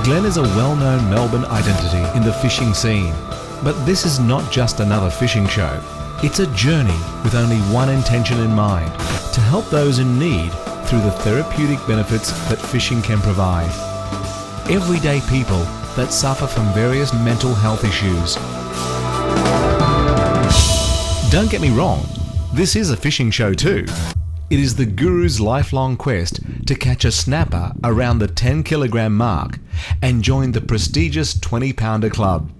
Glenn is a well-known Melbourne identity in the fishing scene, but this is not just another fishing show. It's a journey with only one intention in mind: to help those in need through the therapeutic benefits that fishing can provide. Everyday people that suffer from various mental health issues. Don't get me wrong, this is a fishing show too. It is the guru's lifelong quest to catch a snapper around the 10-kilogram mark and join the prestigious 20-pounder club.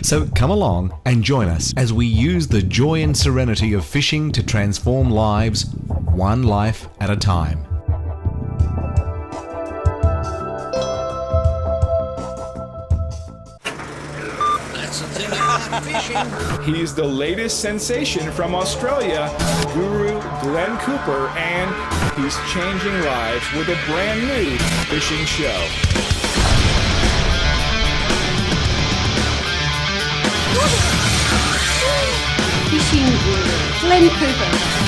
So come along and join us as we use the joy and serenity of fishing to transform lives, one life at a time. He's the latest sensation from Australia, Guru Glenn Cooper, and he's changing lives with a brand new fishing show. Fishing Guru Glenn Cooper.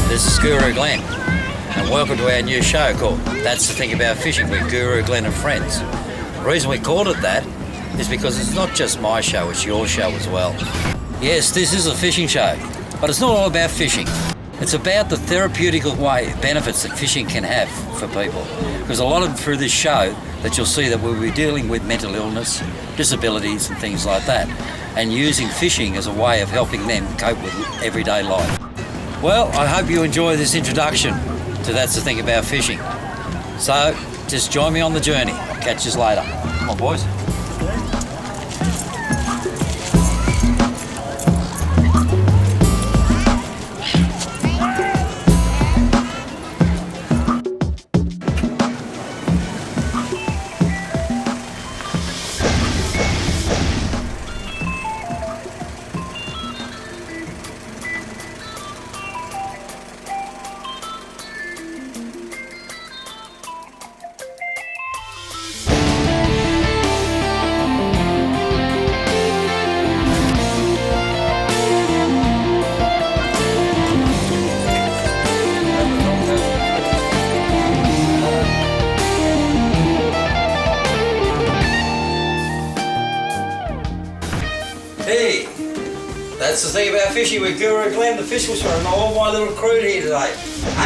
This is Guru Glenn, and welcome to our new show called That's the Thing About Fishing with Guru Glenn and Friends. The reason we called it that is because it's not just my show, it's your show as well. Yes, this is a fishing show, but it's not all about fishing. It's about the therapeutic benefits that fishing can have for people. Because a lot of through this show that you'll see that we'll be dealing with mental illness, disabilities and things like that, and using fishing as a way of helping them cope with everyday life. Well, I hope you enjoy this introduction to That's the Thing About Fishing. So, just join me on the journey. I'll catch you later. Come on, boys. Hey, that's the thing about fishing with Guru Glenn, the fish whisperer, and all my little crew here today.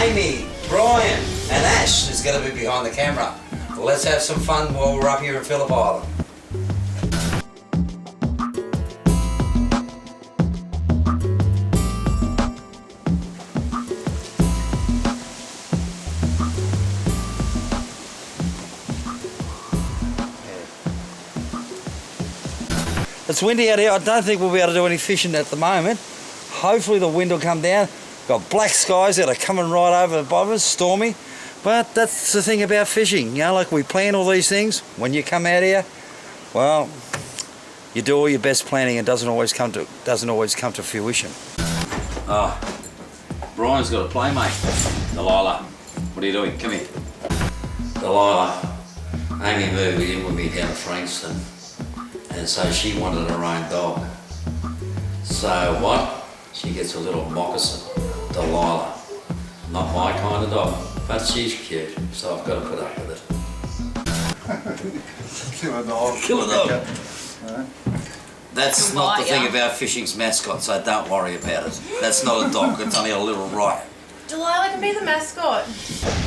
Amy, Brian, and Ash is going to be behind the camera. Well, let's have some fun while we're up here at Phillip Island. It's windy out here. I don't think we'll be able to do any fishing at the moment. Hopefully the wind will come down. Got black skies that are coming right over above us, stormy. But that's the thing about fishing. You know, like we plan all these things. When you come out here, well, you do all your best planning and doesn't always come to fruition. Oh, Brian's got a playmate. Delilah, what are you doing? Come here. Delilah, Amy moved in with me down to Frankston. And so she wanted her own dog. So what? She gets a little moccasin, Delilah. Not my kind of dog, but she's cute, so I've got to put up with it. Killer dog. Killer dog. That's not the thing about fishing's mascot, so don't worry about it. That's not a dog, it's only a little riot. Delilah can be the mascot.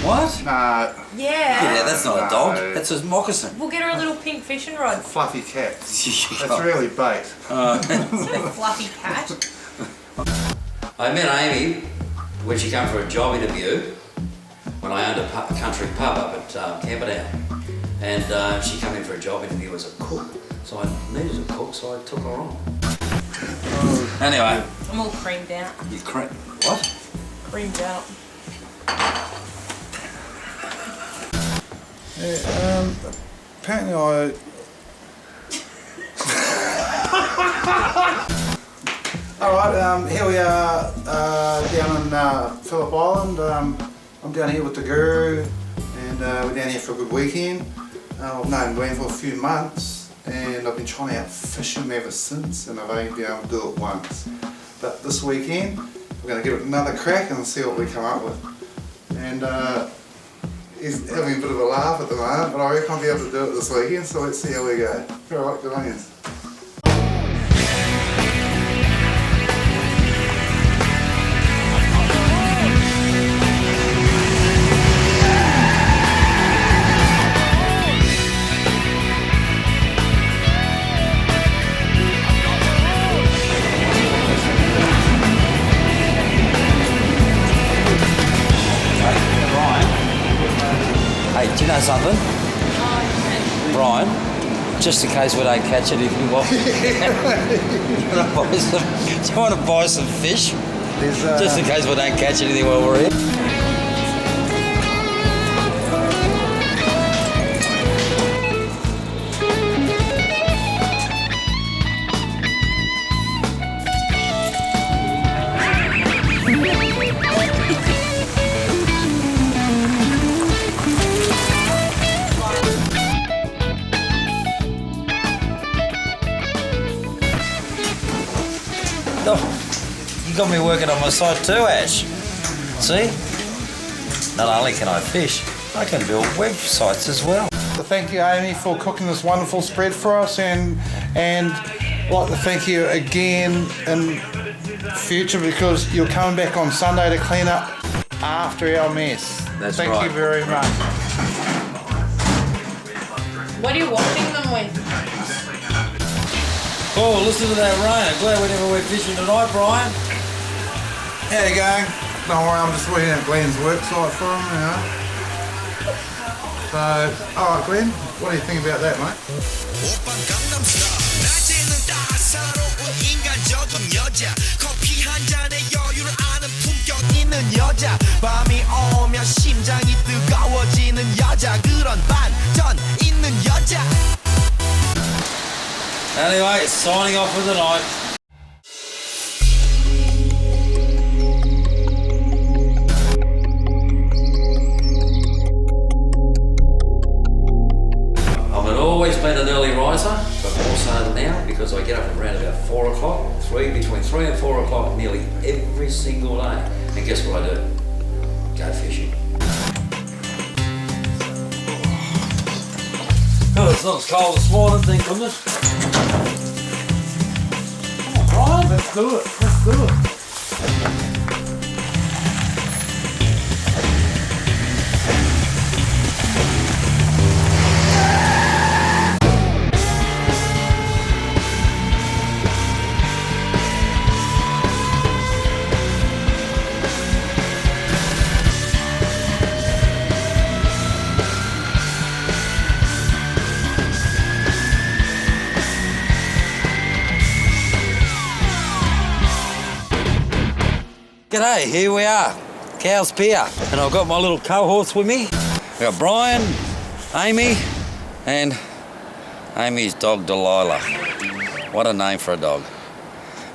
What? No. Yeah, that's not a dog. That's a moccasin. We'll get her a little pink fishing rod. Fluffy cat. That's really bait. It's not a fluffy cat. I met Amy when she came for a job interview, when I owned a country pub up at Camperdown. And she came in for a job interview as a cook. So I needed a cook, so I took her on. Anyway. I'm all creamed out. You what? Creamed out. Yeah, apparently Alright, here we are down in Phillip Island. I'm down here with the Guru, and we're down here for a good weekend. I've known Glenn for a few months, and I've been trying out fishing ever since, and I've only been able to do it once. But this weekend, we're going to give it another crack and see what we come up with. And he's having a bit of a laugh at the moment, but I reckon I'll be able to do it this weekend, so let's see how we go. Alright, good on you. Hey, do you know something? Brian, just in case we don't catch anything, do you want to buy some fish? Just in case we don't catch anything while we're here. Oh, you got me working on my site too, Ash. See? Not only can I fish, I can build websites as well. So thank you, Amy, for cooking this wonderful spread for us, and I'd like to thank you again in future because you're coming back on Sunday to clean up after our mess. That's thank right. you very much. What are you washing them with? Oh, listen to that rain. I'm glad we never went fishing tonight, Brian. How you going? Don't worry, I'm just looking at Glenn's work site for him, you know. So, alright Glenn, what do you think about that, mate? Anyway, signing off for the night. I've always been an early riser, but more so now because I get up around about 4 o'clock, between 3 and 4 o'clock nearly every single day. And guess what I do? Go fishing. Oh, it's not as cold this morning, thank goodness. Come on, Brian. Let's do it, let's do it. G'day, here we are, Cow's Pier, and I've got my little cohorts with me. We've got Brian, Amy, and Amy's dog Delilah. What a name for a dog.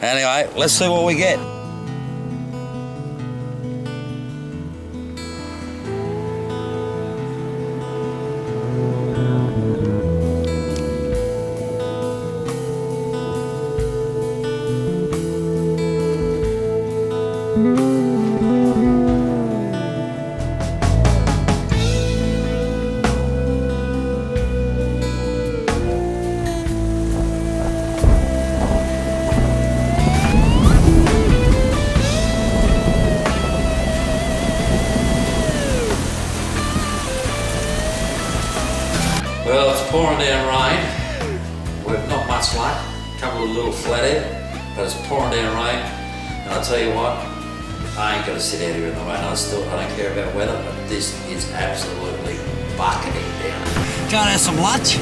Anyway, let's see what we get. Well, it's pouring down rain. We've not much luck. A couple of little flathead, but it's pouring down rain. And I tell you what, I ain't gonna sit out here in the rain. I don't care about weather, but this is absolutely bucketing down. Can't have some lunch?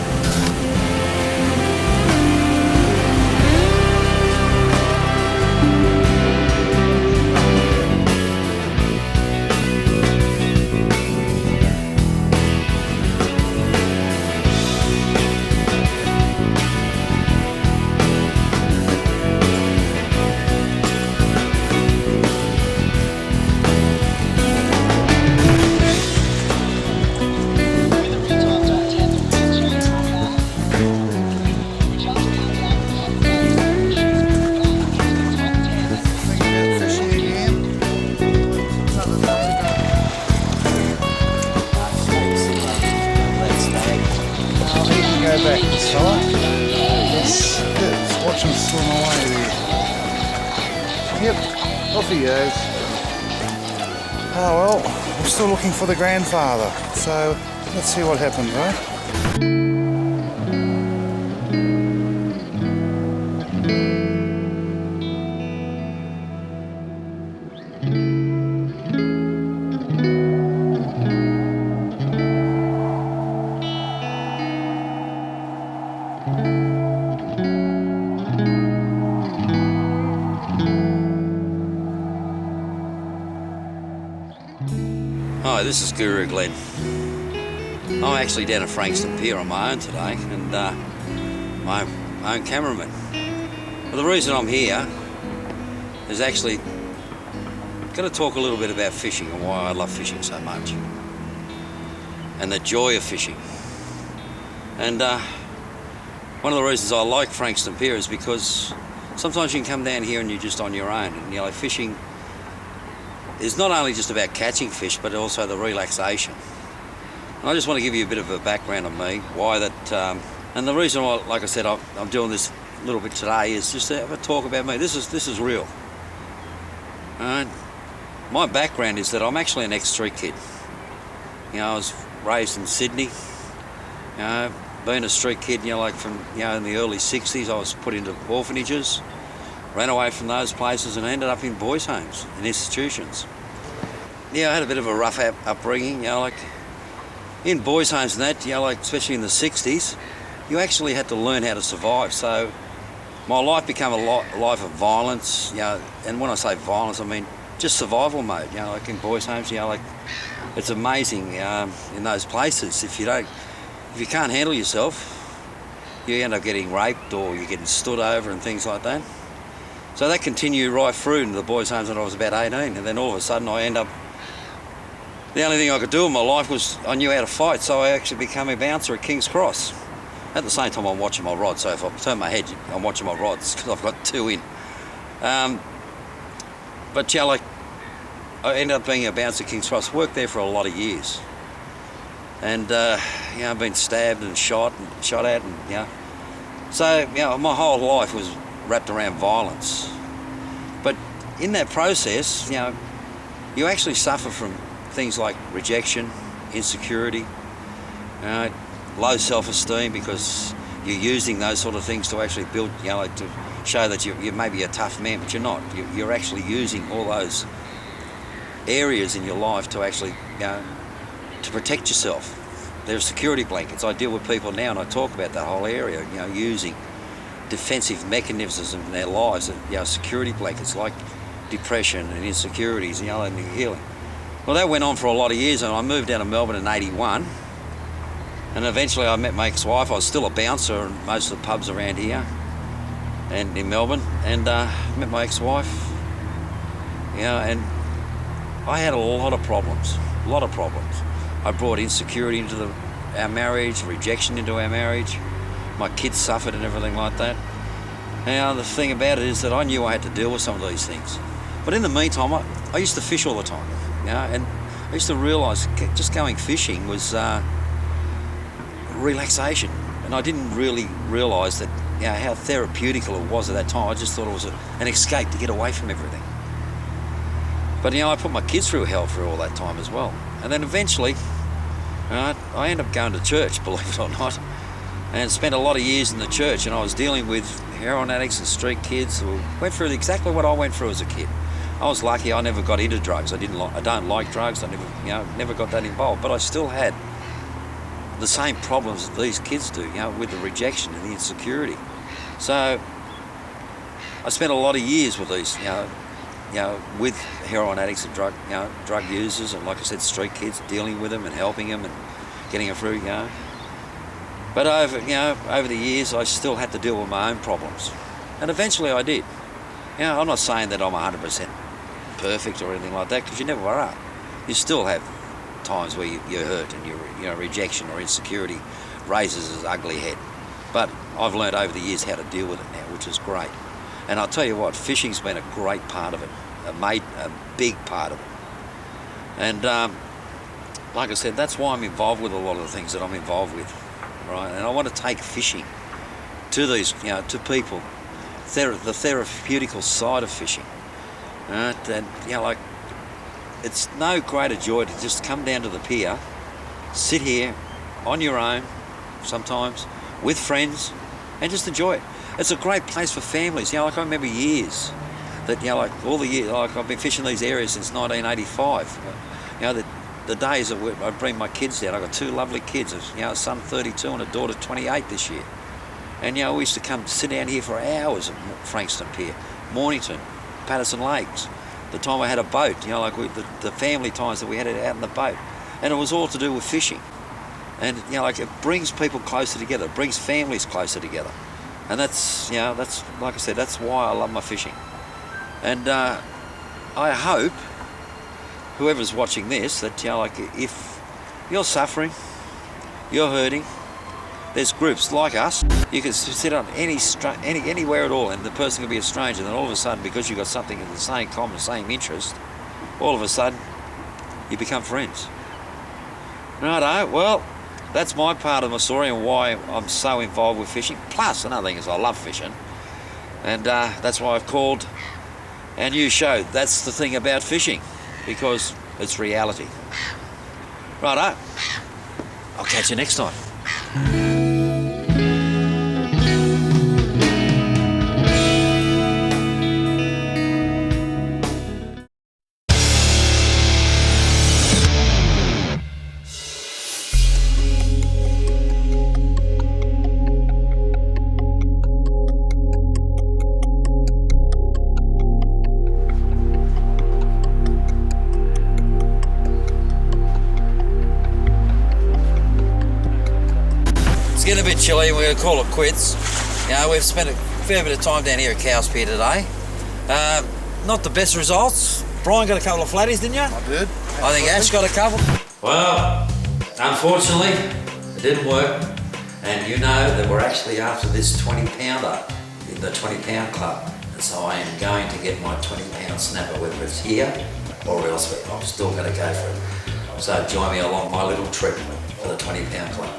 Yep, off he goes. Oh well, I'm still looking for the grandfather, so let's see what happens, right? Hi, this is Guru Glenn. I'm actually down at Frankston Pier on my own today, and my own cameraman. But the reason I'm here is actually going to talk a little bit about fishing and why I love fishing so much, and the joy of fishing. And one of the reasons I like Frankston Pier is because sometimes you can come down here and you're just on your own, and fishing is not only just about catching fish, but also the relaxation. And I just want to give you a bit of a background on me, why that, and the reason why, like I said, I'm doing this a little bit today is just to have a talk about me. This is real. My background is that I'm actually an ex-street kid. I was raised in Sydney. Being a street kid, like from in the early 60s, I was put into orphanages. Ran away from those places and ended up in boys' homes and institutions. I had a bit of a rough upbringing, like in boys' homes and that, like especially in the 60s, you actually had to learn how to survive. So my life became a life of violence, and when I say violence, I mean just survival mode, like in boys' homes, like it's amazing in those places. If you can't handle yourself, you end up getting raped or you're getting stood over and things like that. So that continued right through into the boys' homes when I was about 18, and then all of a sudden I end up, the only thing I could do in my life was I knew how to fight, so I actually became a bouncer at King's Cross. At the same time I'm watching my rod, so if I turn my head, I'm watching my rods because I've got two in. But like, I ended up being a bouncer at King's Cross, worked there for a lot of years. And I've been stabbed and shot at, and so my whole life was wrapped around violence. But in that process, you actually suffer from things like rejection, insecurity, low self-esteem, because you're using those sort of things to actually build, like to show that you may be a tough man, but you're not. You're actually using all those areas in your life to actually, to protect yourself. There's security blankets. I deal with people now and I talk about that whole area, using defensive mechanisms in their lives, security blankets like depression and insecurities, and healing. Well, that went on for a lot of years, and I moved down to Melbourne in '81, and eventually I met my ex-wife. I was still a bouncer in most of the pubs around here and in Melbourne, and met my ex-wife, and I had a lot of problems. I brought insecurity into our marriage, rejection into our marriage. My kids suffered and everything like that. Now, the thing about it is that I knew I had to deal with some of these things. But in the meantime, I used to fish all the time, and I used to realise just going fishing was relaxation. And I didn't really realise that, how therapeutical it was at that time. I just thought it was an escape to get away from everything. But, I put my kids through hell for all that time as well. And then eventually, I ended up going to church, believe it or not, and spent a lot of years in the church, and I was dealing with heroin addicts and street kids who went through exactly what I went through as a kid. I was lucky. I never got into drugs. I don't like drugs. I never got that involved. But I still had the same problems that these kids do, with the rejection and the insecurity. So I spent a lot of years with these, with heroin addicts and drug users, and like I said, street kids, dealing with them and helping them and getting them through, But over the years, I still had to deal with my own problems, and eventually I did. I'm not saying that I'm 100% perfect or anything like that, because you never are. You still have times where you're hurt and your rejection or insecurity raises its ugly head. But I've learned over the years how to deal with it now, which is great. And I'll tell you what, fishing's been a great part of it, a big part of it. And like I said, that's why I'm involved with a lot of the things that I'm involved with, right? And I want to take fishing to these, to people, the therapeutical side of fishing. And it's no greater joy to just come down to the pier, sit here on your own, sometimes with friends, and just enjoy it. It's a great place for families. I remember years that, all the years, I've been fishing these areas since 1985. The days that I'd bring my kids down. I've got two lovely kids, a son 32 and a daughter 28 this year. And, we used to come sit down here for hours at Frankston Pier, Mornington, Patterson Lakes. The time I had a boat, the family times that we had it out in the boat. And it was all to do with fishing. And, it brings people closer together, it brings families closer together. And that's like I said, that's why I love my fishing. And I hope whoever's watching this, that, if you're suffering, you're hurting, there's groups like us. You can sit on anywhere at all, and the person can be a stranger, and then all of a sudden, because you've got something in the same common, same interest, all of a sudden, you become friends. Righto, well, that's my part of my story and why I'm so involved with fishing. Plus, another thing is I love fishing, and that's why I've called our new show, That's the Thing About Fishing, because it's reality. Righto, I'll catch you next time. It's getting a bit chilly, we're going to call it quits. We've spent a fair bit of time down here at Cowes Pier today. Not the best results. Brian got a couple of flatties, didn't you? I did. I think Ash got a couple. Well, unfortunately, it didn't work. And that we're actually after this 20-pounder in the 20-pound club. And so I am going to get my 20-pound snapper, whether it's here or elsewhere. I'm still going to go for it. So join me along my little trip for the 20-pound club.